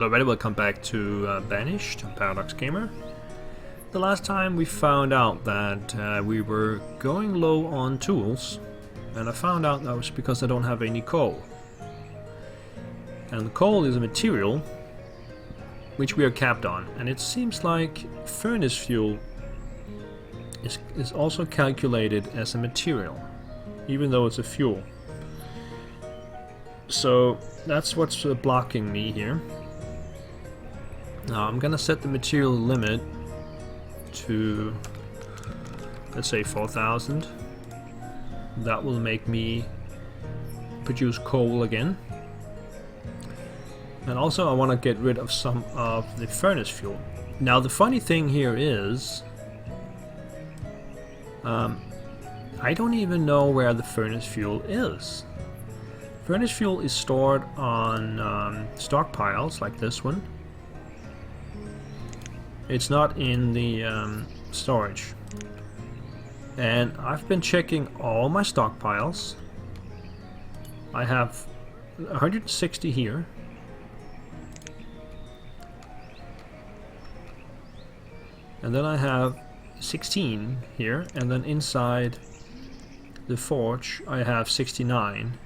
Alright, welcome back to Banished, Paradox Gamer. The last time we found out that we were going low on tools, and I found out that was because I don't have any coal. And coal is a material which we are capped on, and it seems like furnace fuel is also calculated as a material, even though it's a fuel. So that's what's blocking me here. Now I'm gonna set the material limit to, let's say, 4,000. That will make me produce coal again. And also I want to get rid of some of the furnace fuel. Now the funny thing here is I don't even know where the furnace fuel is. Furnace fuel is stored on stockpiles like this one. It's not in the storage. And I've been checking all my stockpiles. I have 160 here. And then I have 16 here, and then inside the forge I have 69.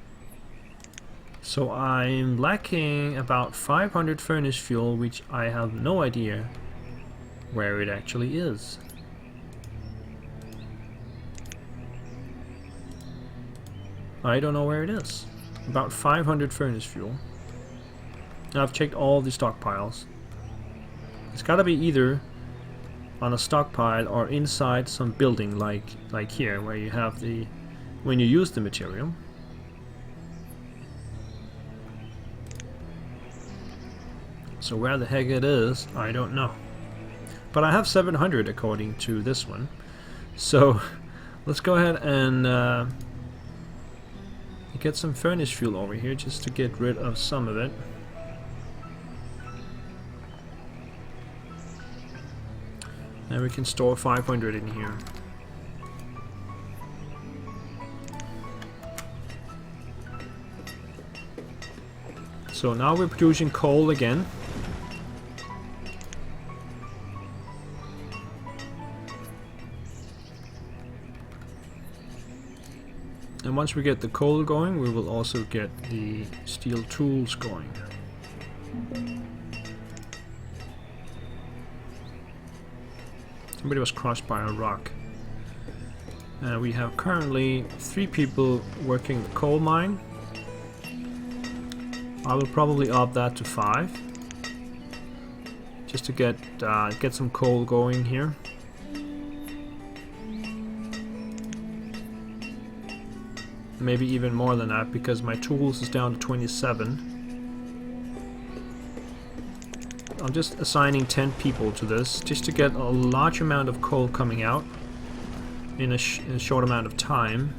So I'm lacking about 500 furnace fuel, which I have no idea where it actually is. I don't know where it is. About 500 furnace fuel. Now I've checked all the stockpiles. It's gotta be either on a stockpile or inside some building like here, where you have the when you use the material. So where the heck it is, I don't know. But I have 700 according to this one. So let's go ahead and get some furnace fuel over here just to get rid of some of it. And we can store 500 in here. So now we're producing coal again. And once we get the coal going, we will also get the steel tools going. Somebody was crushed by a rock. We have currently 3 people working the coal mine. I will probably up that to 5, just to get some coal going here. Maybe even more than that, because my tools is down to 27. I'm just assigning 10 people to this, just to get a large amount of coal coming out in a short amount of time.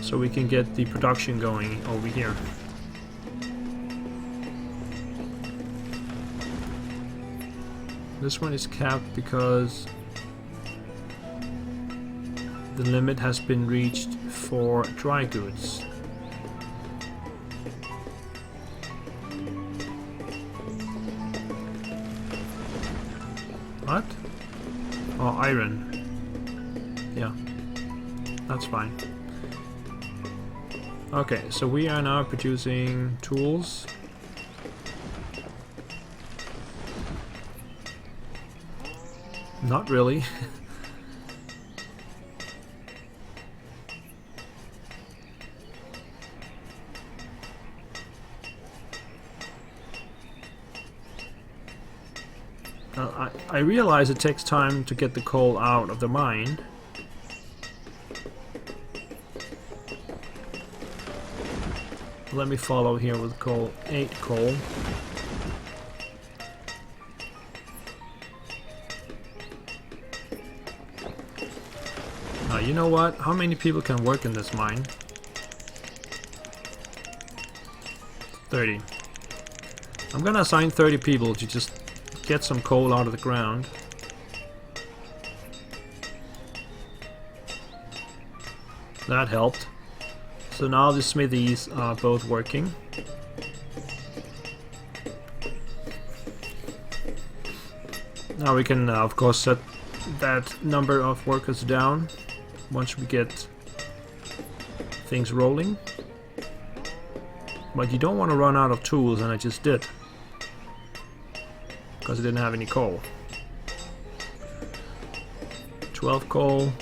So we can get the production going over here. This one is capped because the limit has been reached for dry goods. What? Oh, iron. Yeah, that's fine. Okay, so we are now producing tools. Not really. I realize it takes time to get the coal out of the mine. Let me follow here with coal, 8 coal. You know what? How many people can work in this mine? 30. I'm gonna assign 30 people to just get some coal out of the ground. That helped. So now the smithies are both working. Now we can of course set that number of workers down once we get things rolling. But you don't want to run out of tools, and I just did. Because I didn't have any coal. 12 coal.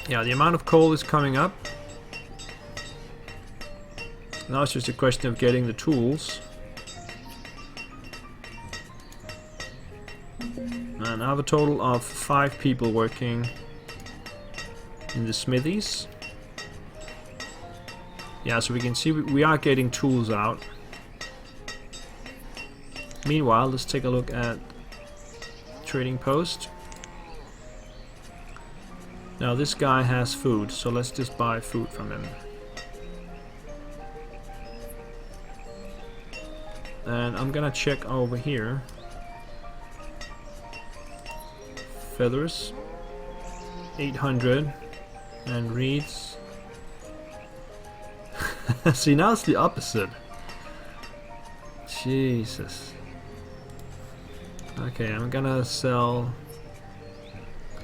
Yeah, the amount of coal is coming up. Now it's just a question of getting the tools. And I have a total of 5 people working in the smithies. Yeah, so we can see we are getting tools out. Meanwhile, let's take a look at trading post. Now this guy has food, so let's just buy food from him. And I'm gonna check over here. Feathers, 800, and reeds. See, now it's the opposite. Jesus. Okay, I'm gonna sell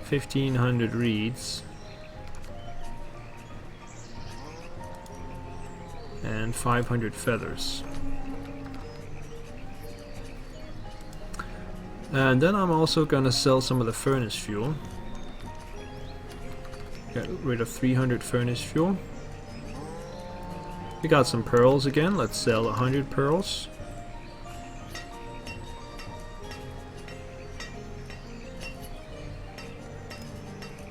1500 reeds and 500 feathers. And then I'm also gonna sell some of the furnace fuel. Get rid of 300 furnace fuel. We got some pearls again. Let's sell 100 pearls.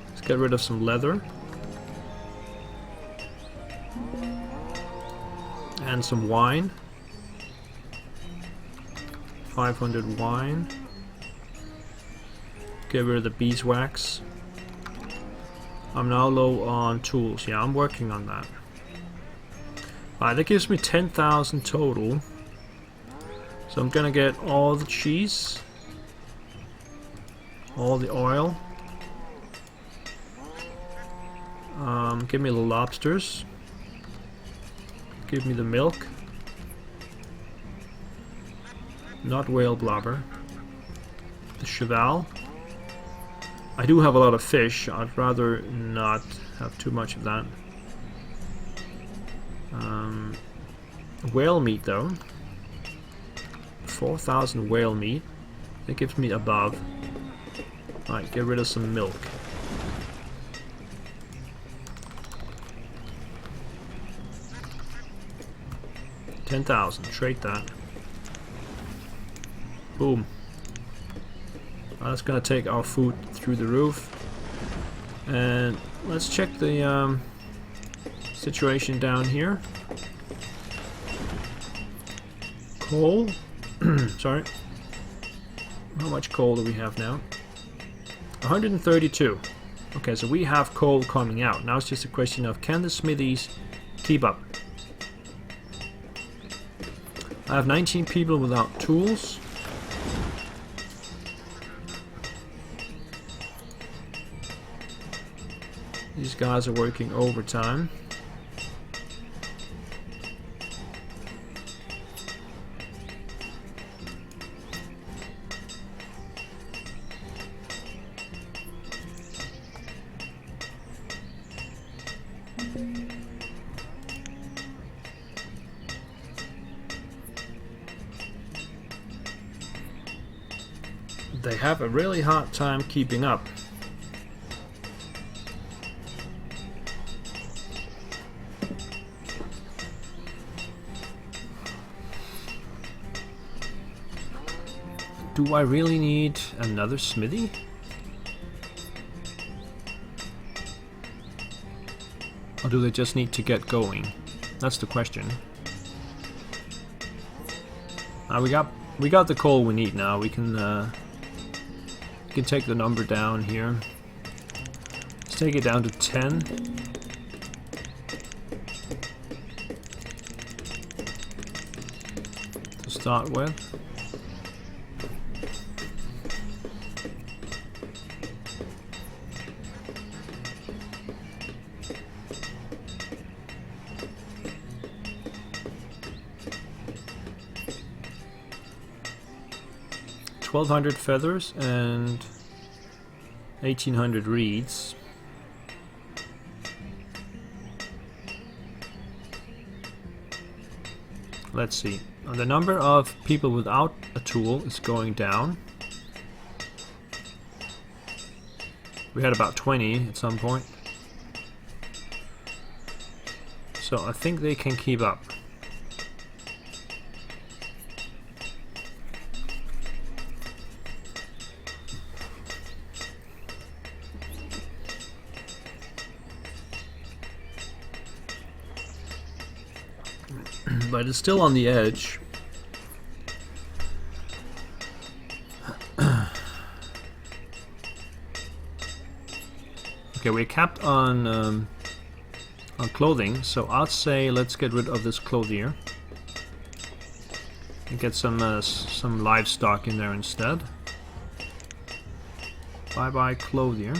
Let's get rid of some leather. And some wine. 500 wine. Get rid of the beeswax. I'm now low on tools. Yeah, I'm working on that. Alright, that gives me 10,000 total. So I'm gonna get all the cheese, all the oil. Give me the lobsters. Give me the milk. Not whale blubber. The cheval. I do have a lot of fish. I'd rather not have too much of that. Whale meat though. 4,000 whale meat. That gives me above. Alright, get rid of some milk. $10,000. Trade that. Boom. That's gonna take our food through the roof. And let's check the situation down here. Coal. Sorry. How much coal do we have now? 132. Okay, so we have coal coming out. Now it's just a question of, can the smithies keep up? I have 19 people without tools. These guys are working overtime. They have a really hard time keeping up. Do I really need another smithy? Or do they just need to get going? That's the question. We got the coal we need now. We can take the number down here. Let's take it down to 10. To start with. 1200 feathers and 1800 reeds. Let's see. The number of people without a tool is going down. We had about 20 at some point. So I think they can keep up. But it's still on the edge. Okay, we're capped on clothing, so I'd say let's get rid of this clothier and get some livestock in there instead. Bye bye clothier.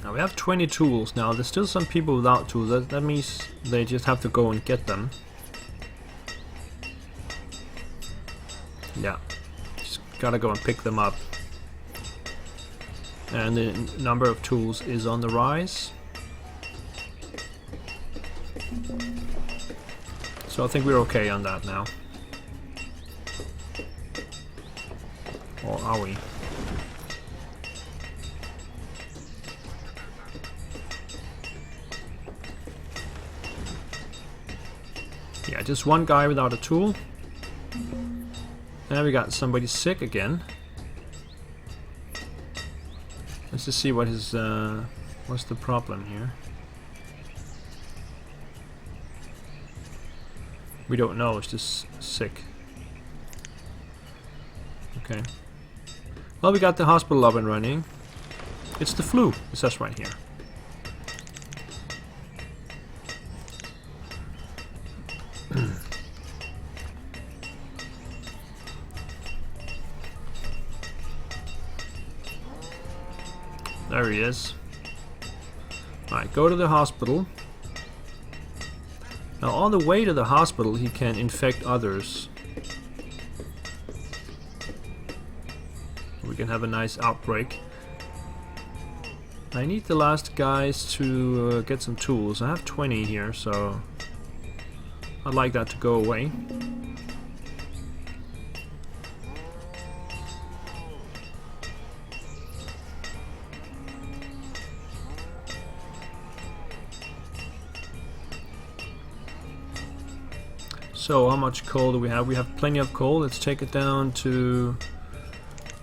Now we have 20 tools now. There's still some people without tools. That means they just have to go and get them. Yeah, just gotta go and pick them up. And the number of tools is on the rise. So I think we're okay on that now. Or are we? Yeah, just one guy without a tool. And we got somebody sick again. Let's just see what his what's the problem here. We don't know, it's just sick. Okay. Well, we got the hospital up and running. It's the flu, it says right here. There he is. Alright, go to the hospital. Now on the way to the hospital he can infect others. We can have a nice outbreak. I need the last guys to get some tools. I have 20 here, so I'd like that to go away. So how much coal do we have? We have plenty of coal. Let's take it down to...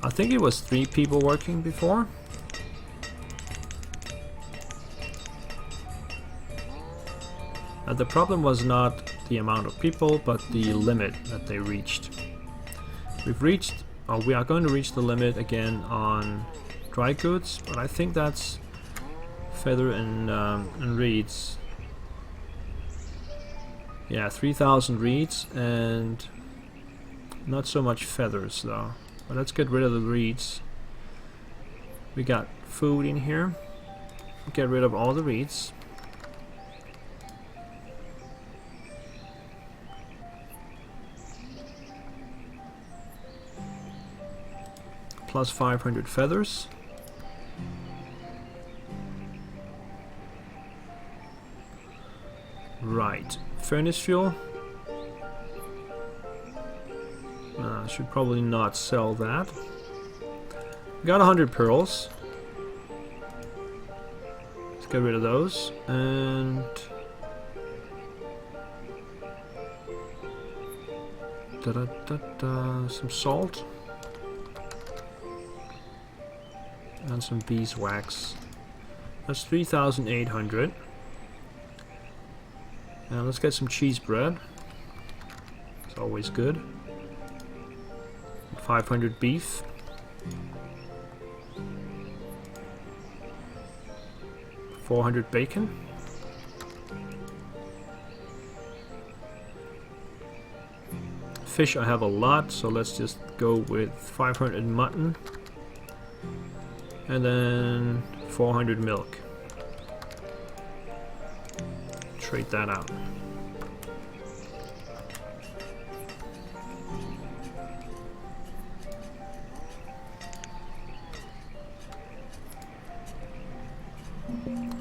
I think it was 3 people working before. The problem was not the amount of people, but the limit that they reached. We've reached... Oh, we are going to reach the limit again on dry goods, but I think that's feather and reeds. Yeah, 3,000 reeds and not so much feathers though. But let's get rid of the reeds. We got food in here. Get rid of all the reeds. Plus 500 feathers. Right. Furnace fuel. Should probably not sell that. Got 100 pearls. Let's get rid of those. And some salt. And some beeswax. That's 3,800. Now let's get some cheese bread. It's always good. 500 beef. $400 bacon. Fish I have a lot, so let's just go with 500 mutton. And then 400 milk. Trade that out.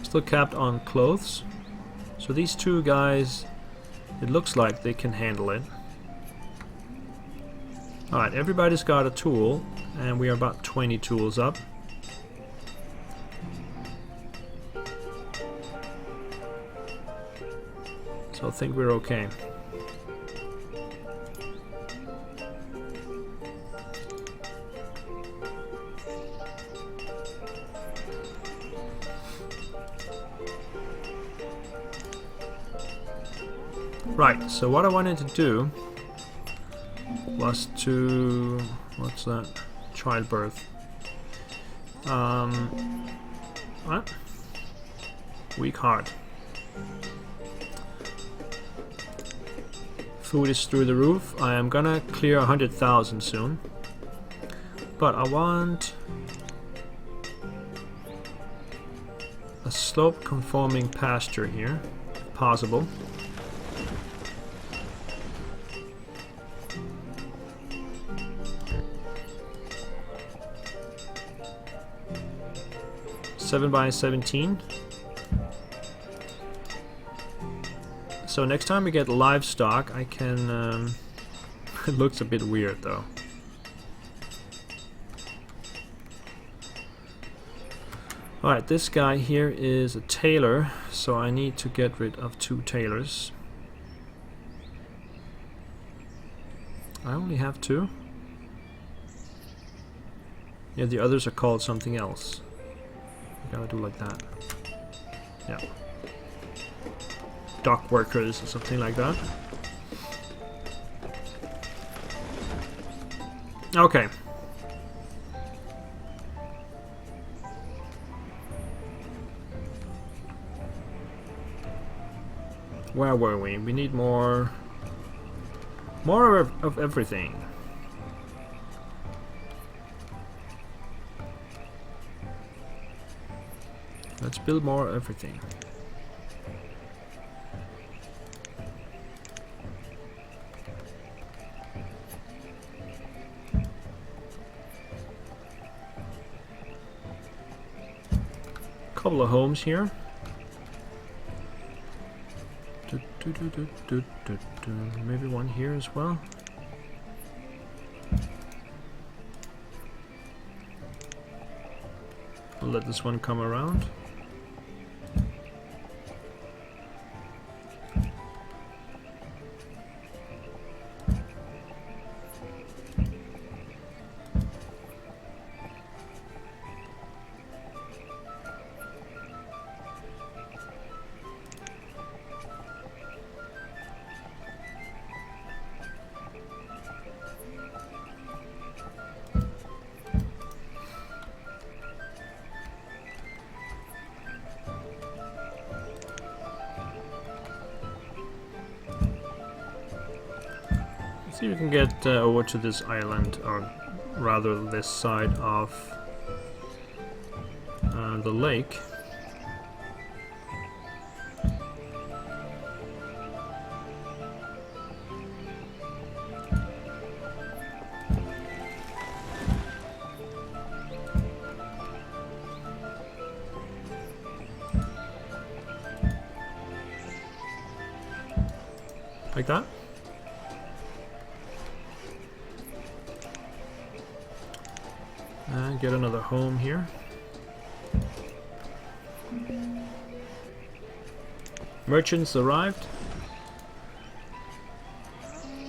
Still capped on clothes. So these two guys, it looks like they can handle it. Alright, everybody's got a tool, and we are about 20 tools up. So I think we're okay. Right, so what I wanted to do was to... what's that? Childbirth. What? Weak heart. Food is through the roof. I am gonna clear 100,000 soon. But I want a slope conforming pasture here, if possible. Seven by 17. So next time we get livestock, I can... it looks a bit weird though. Alright, this guy here is a tailor, so I need to get rid of 2 tailors. I only have 2. Yeah, the others are called something else. I gotta do like that. Yeah. Dock workers or something like that. Okay. Where were we? We need more of everything. Let's build more of everything. Couple of homes here. Maybe one here as well. We'll let this one come around. See if we can get over to this island, or rather this side of the lake. Like that. And get another home here. Merchants arrived.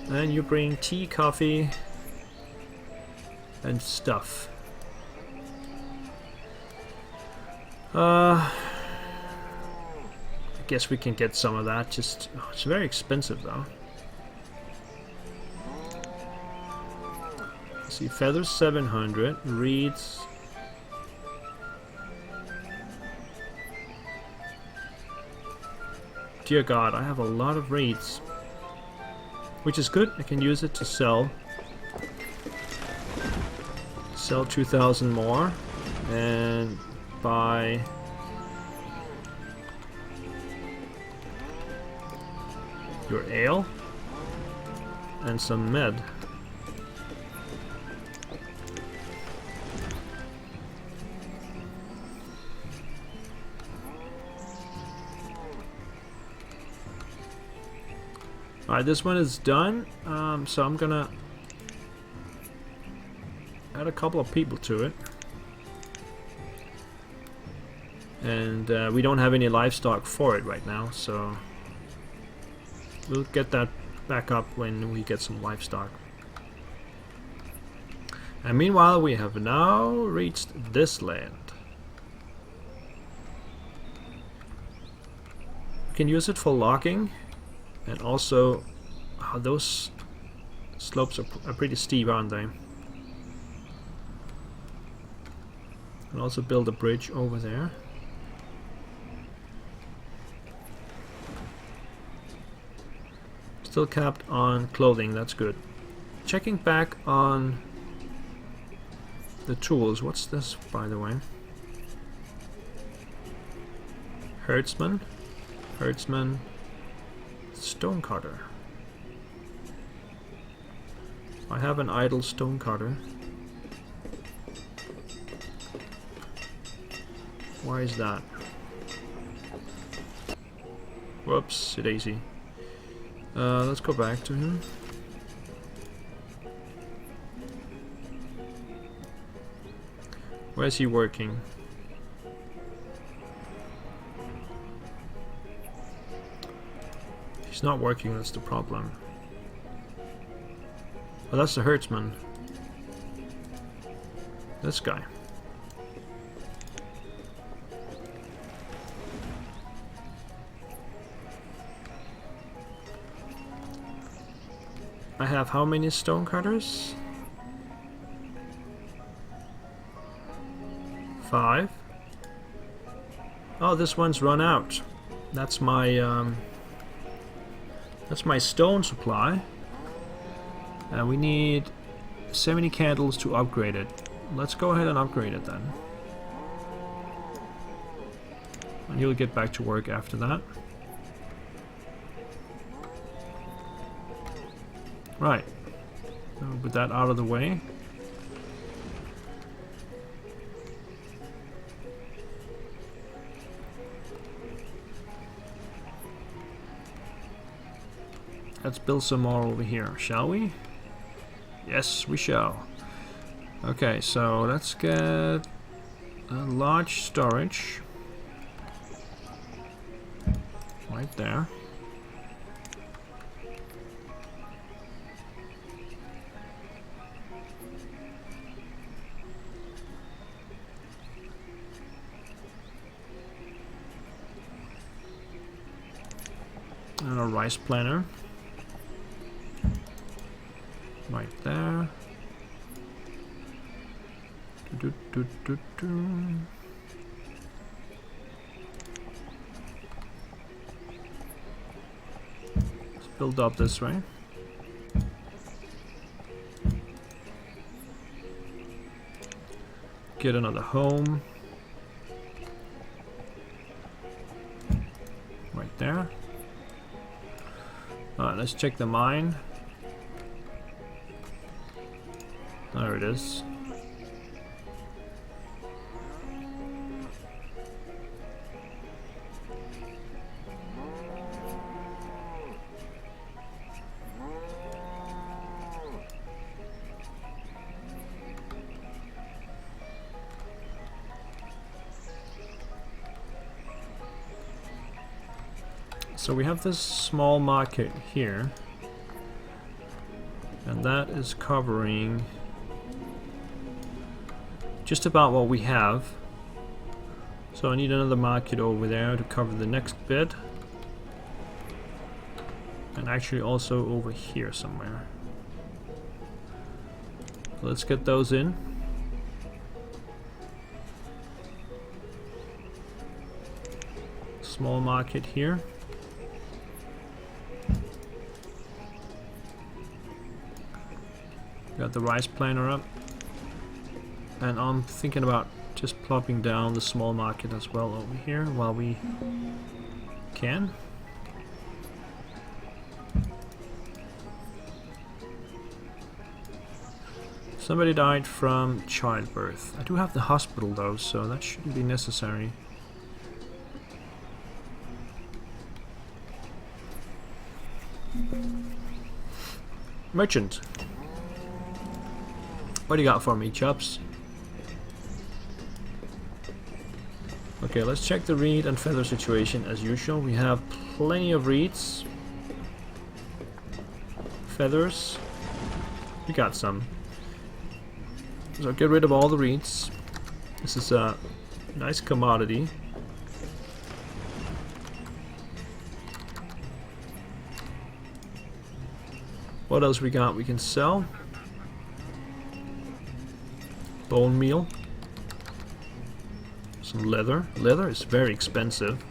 And you bring tea, coffee, and stuff. I guess we can get some of that. Just, oh, it's very expensive though. Let's see, feathers 700, reeds. Dear God, I have a lot of reeds. which is good. I can use it to sell 2,000 more and buy your ale and some med. Alright, this one is done, so I'm gonna add a couple of people to it. And we don't have any livestock for it right now, so we'll get that back up when we get some livestock. And meanwhile, we have now reached this land. We can use it for logging, and also those slopes are pretty steep, aren't they? And also build a bridge over there. Still capped on clothing, that's good. Checking back on the tools. What's this, by the way? Herdsman. Herdsman. Stonecutter. I have an idle stonecutter. Why is that? Whoops, daisy. Let's go back to him. Where's he working? He's not working, that's the problem. Oh, that's the herdsman. This guy. I have how many stonecutters? 5. Oh, this one's run out. That's my stone supply. We need 70 candles to upgrade it. Let's go ahead and upgrade it then. And he'll get back to work after that. Right. So with that out of the way. Let's build some more over here, shall we? Yes, we shall. Okay, so let's get a large storage. Right there. And a rice planter. Right there. Let's build up this way. Get another home. Right there. Alright, let's check the mine. There it is. So we have this small market here, and that is covering just about what we have. So I need another market over there to cover the next bit, and actually also over here somewhere. So let's get those in. Small market here. Got the rice planter up. And I'm thinking about just plopping down the small market as well over here while we can. Somebody died from childbirth. I do have the hospital though, so that shouldn't be necessary. Merchant. What do you got for me, chops? Okay, let's check the reed and feather situation as usual. We have plenty of reeds. Feathers. We got some. So get rid of all the reeds. This is a nice commodity. What else we got we can sell? Bone meal. Some leather. Leather is very expensive.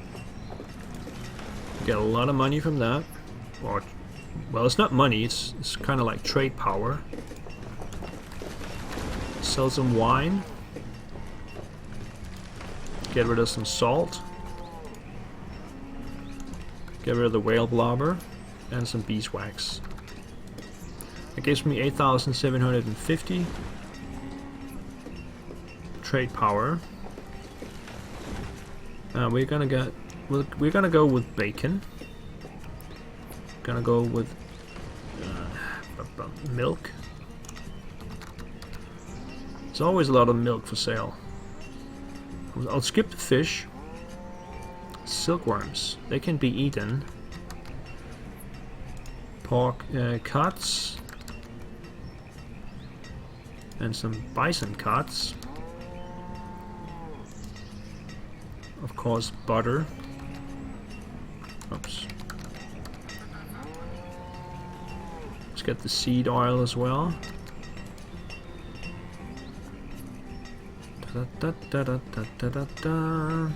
You get a lot of money from that. Or, well, it's not money, it's kind of like trade power. Sell some wine. Get rid of some salt. Get rid of the whale blubber. And some beeswax. That gives me 8,750 trade power. We're gonna go with bacon. Gonna go with milk. There's always a lot of milk for sale. I'll skip the fish. Silkworms, they can be eaten. Pork cuts. And some bison cuts. Of course, butter. Oops. Let's get the seed oil as well. Da, da, da, da, da, da, da, da.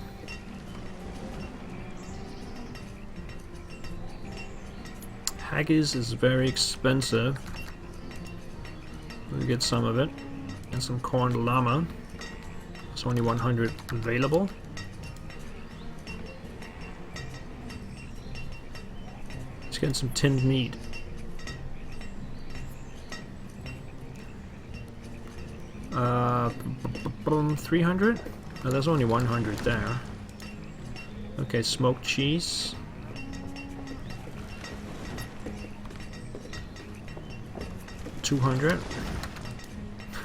Haggis is very expensive. We'll get some of it. And some corn llama. There's only 100 available. Let's get some tinned meat. Uh, 300? Oh, there's only 100 there. Okay, smoked cheese. $200.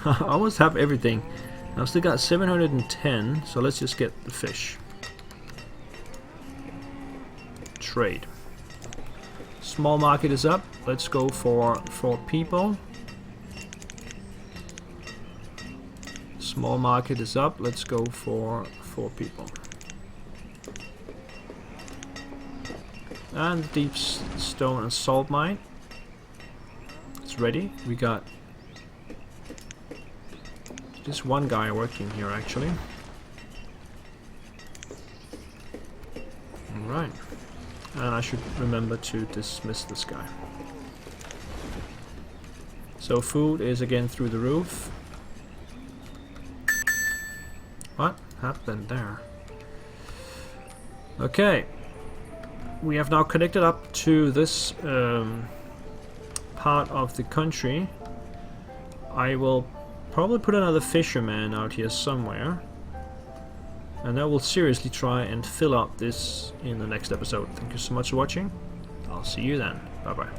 I almost have everything. I've still got 710, so let's just get the fish. Trade. Small market is up. Let's go for 4 people. Small market is up. Let's go for 4 people. And deep stone and salt mine. It's ready. We got just one guy working here actually. Alright. And I should remember to dismiss this guy. So food is again through the roof. What happened there? Okay. We have now connected up to this part of the country. I will probably put another fisherman out here somewhere. And I will seriously try and fill up this in the next episode. Thank you so much for watching. I'll see you then. Bye bye.